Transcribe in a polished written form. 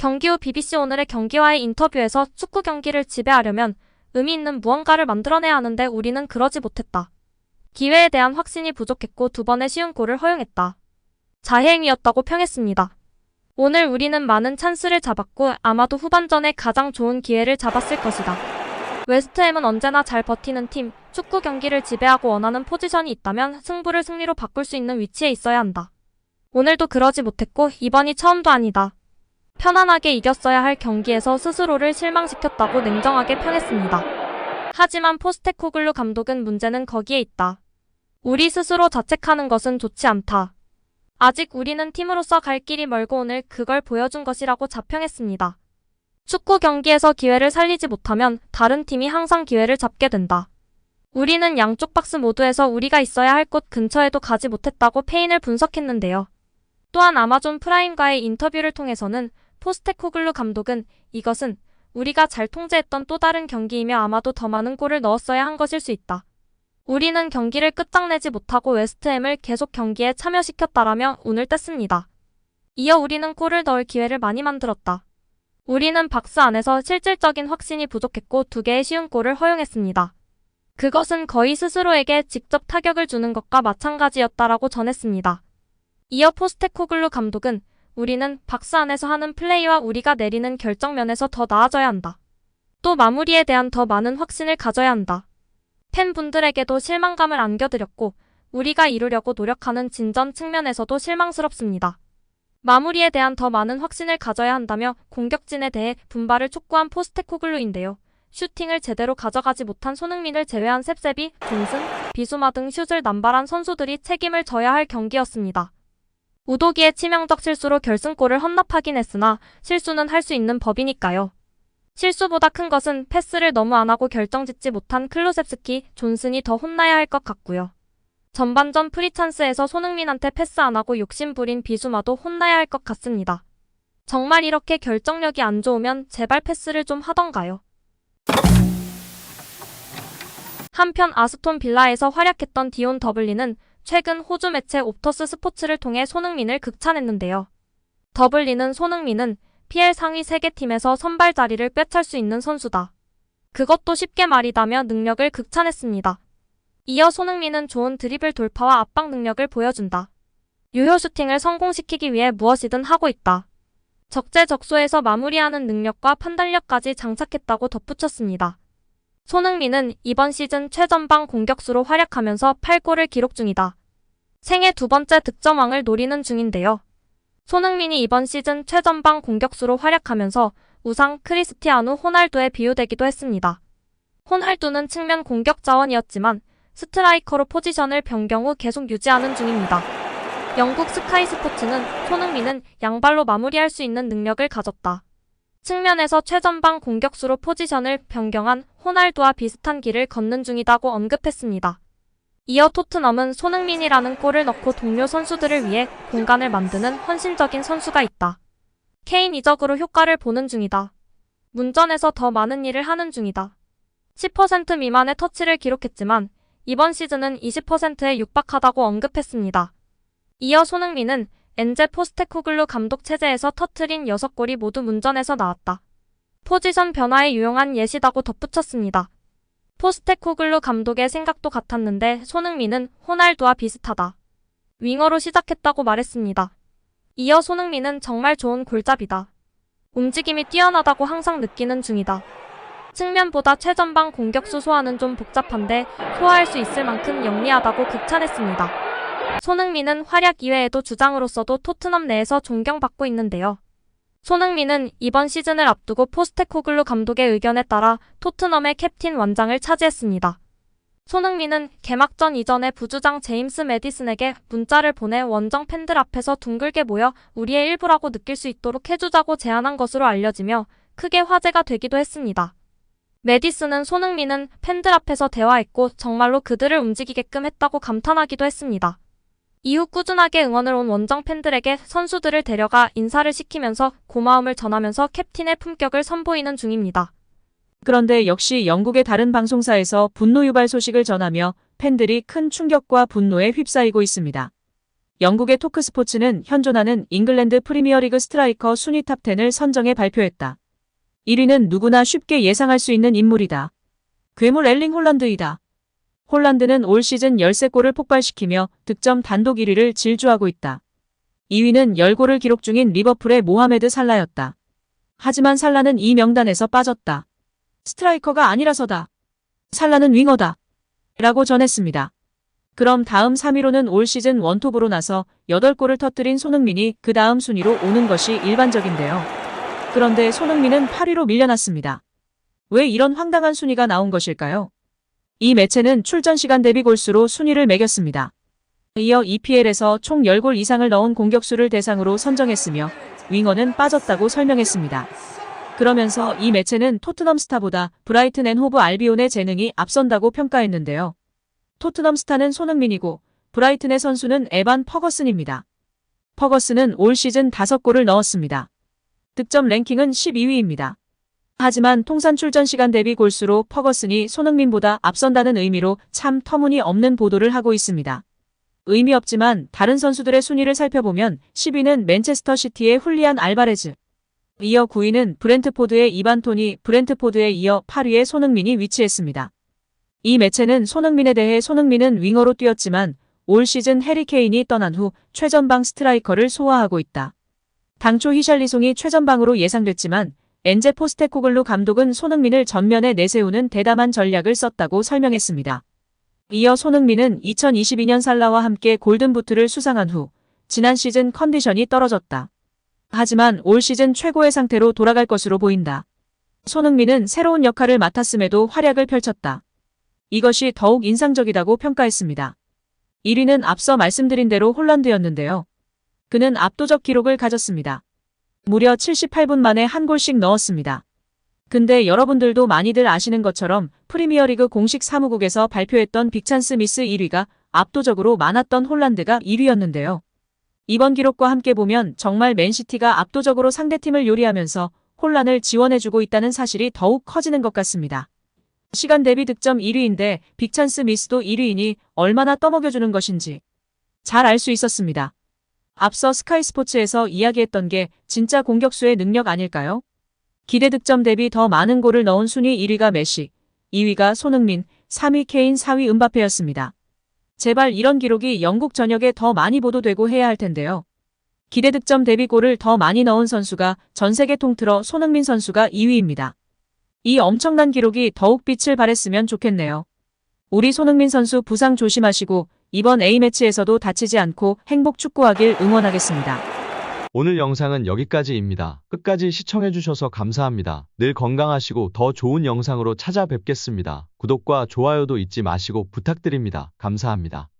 경기 후 BBC 오늘의 경기와의 인터뷰에서 축구 경기를 지배하려면 의미 있는 무언가를 만들어내야 하는데 우리는 그러지 못했다. 기회에 대한 확신이 부족했고 2번의 쉬운 골을 허용했다. 자해행위였다고 평했습니다. 오늘 우리는 많은 찬스를 잡았고 아마도 후반전에 가장 좋은 기회를 잡았을 것이다. 웨스트햄은 언제나 잘 버티는 팀, 축구 경기를 지배하고 원하는 포지션이 있다면 승부를 승리로 바꿀 수 있는 위치에 있어야 한다. 오늘도 그러지 못했고 이번이 처음도 아니다. 편안하게 이겼어야 할 경기에서 스스로를 실망시켰다고 냉정하게 평했습니다. 하지만 포스테코글루 감독은 문제는 거기에 있다. 우리 스스로 자책하는 것은 좋지 않다. 아직 우리는 팀으로서 갈 길이 멀고 오늘 그걸 보여준 것이라고 자평했습니다. 축구 경기에서 기회를 살리지 못하면 다른 팀이 항상 기회를 잡게 된다. 우리는 양쪽 박스 모두에서 우리가 있어야 할 곳 근처에도 가지 못했다고 패인을 분석했는데요. 또한 아마존 프라임과의 인터뷰를 통해서는 포스테코글루 감독은 이것은 우리가 잘 통제했던 또 다른 경기이며 아마도 더 많은 골을 넣었어야 한 것일 수 있다. 우리는 경기를 끝장내지 못하고 웨스트햄을 계속 경기에 참여시켰다라며 운을 뗐습니다. 이어 우리는 골을 넣을 기회를 많이 만들었다. 우리는 박스 안에서 실질적인 확신이 부족했고 2개의 쉬운 골을 허용했습니다. 그것은 거의 스스로에게 직접 타격을 주는 것과 마찬가지였다라고 전했습니다. 이어 포스테코글루 감독은 우리는 박스 안에서 하는 플레이와 우리가 내리는 결정면에서 더 나아져야 한다. 또 마무리에 대한 더 많은 확신을 가져야 한다. 팬분들에게도 실망감을 안겨드렸고 우리가 이루려고 노력하는 진전 측면에서도 실망스럽습니다. 마무리에 대한 더 많은 확신을 가져야 한다며 공격진에 대해 분발을 촉구한 포스테코글루인데요. 슈팅을 제대로 가져가지 못한 손흥민을 제외한 셉세비, 존슨, 비수마 등 슛을 남발한 선수들이 책임을 져야 할 경기였습니다. 우도기의 치명적 실수로 결승골을 헌납하긴 했으나 실수는 할 수 있는 법이니까요. 실수보다 큰 것은 패스를 너무 안 하고 결정짓지 못한 클루셉스키, 존슨이 더 혼나야 할 것 같고요. 전반전 프리찬스에서 손흥민한테 패스 안 하고 욕심부린 비수마도 혼나야 할 것 같습니다. 정말 이렇게 결정력이 안 좋으면 제발 패스를 좀 하던가요. 한편 아스톤 빌라에서 활약했던 디온 더블리는 최근 호주 매체 옵터스 스포츠를 통해 손흥민을 극찬했는데요. 더블리는 손흥민은 PL 상위 세계팀에서 선발 자리를 꿰찰 수 있는 선수다. 그것도 쉽게 말이다며 능력을 극찬했습니다. 이어 손흥민은 좋은 드리블 돌파와 압박 능력을 보여준다. 유효 슈팅을 성공시키기 위해 무엇이든 하고 있다. 적재적소에서 마무리하는 능력과 판단력까지 장착했다고 덧붙였습니다. 손흥민은 이번 시즌 최전방 공격수로 활약하면서 8골을 기록 중이다. 생애 2번째 득점왕을 노리는 중인데요. 손흥민이 이번 시즌 최전방 공격수로 활약하면서 우상 크리스티아누 호날두에 비유되기도 했습니다. 호날두는 측면 공격 자원이었지만 스트라이커로 포지션을 변경 후 계속 유지하는 중입니다. 영국 스카이 스포츠는 손흥민은 양발로 마무리할 수 있는 능력을 가졌다. 측면에서 최전방 공격수로 포지션을 변경한 호날두와 비슷한 길을 걷는 중이다고 언급했습니다. 이어 토트넘은 손흥민이라는 골을 넣고 동료 선수들을 위해 공간을 만드는 헌신적인 선수가 있다. 케인 이적으로 효과를 보는 중이다. 문전에서 더 많은 일을 하는 중이다. 10% 미만의 터치를 기록했지만 이번 시즌은 20%에 육박하다고 언급했습니다. 이어 손흥민은 엔제 포스테코글루 감독 체제에서 터트린 6골이 모두 문전에서 나왔다. 포지션 변화에 유용한 예시다고 덧붙였습니다. 포스테코글루 감독의 생각도 같았는데 손흥민은 호날두와 비슷하다. 윙어로 시작했다고 말했습니다. 이어 손흥민은 정말 좋은 골잡이다. 움직임이 뛰어나다고 항상 느끼는 중이다. 측면보다 최전방 공격수 소화는 좀 복잡한데 소화할 수 있을 만큼 영리하다고 극찬했습니다. 손흥민은 활약 이외에도 주장으로서도 토트넘 내에서 존경받고 있는데요. 손흥민은 이번 시즌을 앞두고 포스테코글루 감독의 의견에 따라 토트넘의 캡틴 완장을 차지했습니다. 손흥민은 개막전 이전에 부주장 제임스 매디슨에게 문자를 보내 원정 팬들 앞에서 둥글게 모여 우리의 일부라고 느낄 수 있도록 해주자고 제안한 것으로 알려지며 크게 화제가 되기도 했습니다. 매디슨은 손흥민은 팬들 앞에서 대화했고 정말로 그들을 움직이게끔 했다고 감탄하기도 했습니다. 이후 꾸준하게 응원을 온 원정 팬들에게 선수들을 데려가 인사를 시키면서 고마움을 전하면서 캡틴의 품격을 선보이는 중입니다. 그런데 역시 영국의 다른 방송사에서 분노 유발 소식을 전하며 팬들이 큰 충격과 분노에 휩싸이고 있습니다. 영국의 토크스포츠는 현존하는 잉글랜드 프리미어리그 스트라이커 순위 탑10을 선정해 발표했다. 1위는 누구나 쉽게 예상할 수 있는 인물이다. 괴물 엘링 홀란드이다. 홀란드는 올 시즌 13골을 폭발시키며 득점 단독 1위를 질주하고 있다. 2위는 10골을 기록 중인 리버풀의 모하메드 살라였다. 하지만 살라는 이 명단에서 빠졌다. 스트라이커가 아니라서다. 살라는 윙어다. 라고 전했습니다. 그럼 다음 3위로는 올 시즌 원톱으로 나서 8골을 터뜨린 손흥민이 그 다음 순위로 오는 것이 일반적인데요. 그런데 손흥민은 8위로 밀려났습니다. 왜 이런 황당한 순위가 나온 것일까요? 이 매체는 출전 시간 대비 골수로 순위를 매겼습니다. 이어 EPL에서 총 10골 이상을 넣은 공격수를 대상으로 선정했으며 윙어는 빠졌다고 설명했습니다. 그러면서 이 매체는 토트넘 스타보다 브라이튼 앤 호브 알비온의 재능이 앞선다고 평가했는데요. 토트넘 스타는 손흥민이고 브라이튼의 선수는 에반 퍼거슨입니다. 퍼거슨은 올 시즌 5골을 넣었습니다. 득점 랭킹은 12위입니다. 하지만 통산 출전 시간 대비 골수로 퍼거슨이 손흥민보다 앞선다는 의미로 참 터무니없는 보도를 하고 있습니다. 의미 없지만 다른 선수들의 순위를 살펴보면 10위는 맨체스터 시티의 훌리안 알바레즈, 이어 9위는 브렌트포드의 이반 토니, 브렌트포드에 이어 8위에 손흥민이 위치했습니다. 이 매체는 손흥민에 대해 손흥민은 윙어로 뛰었지만 올 시즌 해리 케인이 떠난 후 최전방 스트라이커를 소화하고 있다. 당초 히샬리송이 최전방으로 예상됐지만 엔제 포스테코글루 감독은 손흥민을 전면에 내세우는 대담한 전략을 썼다고 설명했습니다. 이어 손흥민은 2022년 살라와 함께 골든부트를 수상한 후 지난 시즌 컨디션이 떨어졌다. 하지만 올 시즌 최고의 상태로 돌아갈 것으로 보인다. 손흥민은 새로운 역할을 맡았음에도 활약을 펼쳤다. 이것이 더욱 인상적이다고 평가했습니다. 1위는 앞서 말씀드린 대로 홀란드였는데요. 그는 압도적 기록을 가졌습니다. 무려 78분 만에 한 골씩 넣었습니다. 근데 여러분들도 많이들 아시는 것처럼 프리미어리그 공식 사무국에서 발표했던 빅찬스 미스 1위가 압도적으로 많았던 홀란드가 1위였는데요. 이번 기록과 함께 보면 정말 맨시티가 압도적으로 상대팀을 요리하면서 혼란을 지원해주고 있다는 사실이 더욱 커지는 것 같습니다. 시간 대비 득점 1위인데 빅찬스 미스도 1위이니 얼마나 떠먹여주는 것인지 잘 알 수 있었습니다. 앞서 스카이 스포츠에서 이야기했던 게 진짜 공격수의 능력 아닐까요? 기대 득점 대비 더 많은 골을 넣은 순위 1위가 메시, 2위가 손흥민, 3위 케인, 4위 음바페였습니다. 제발 이런 기록이 영국 전역에 더 많이 보도되고 해야 할 텐데요. 기대 득점 대비 골을 더 많이 넣은 선수가 전 세계 통틀어 손흥민 선수가 2위입니다. 이 엄청난 기록이 더욱 빛을 발했으면 좋겠네요. 우리 손흥민 선수 부상 조심하시고 이번 A매치에서도 다치지 않고 행복 축구하길 응원하겠습니다. 오늘 영상은 여기까지입니다. 끝까지 시청해주셔서 감사합니다. 늘 건강하시고 더 좋은 영상으로 찾아뵙겠습니다. 구독과 좋아요도 잊지 마시고 부탁드립니다. 감사합니다.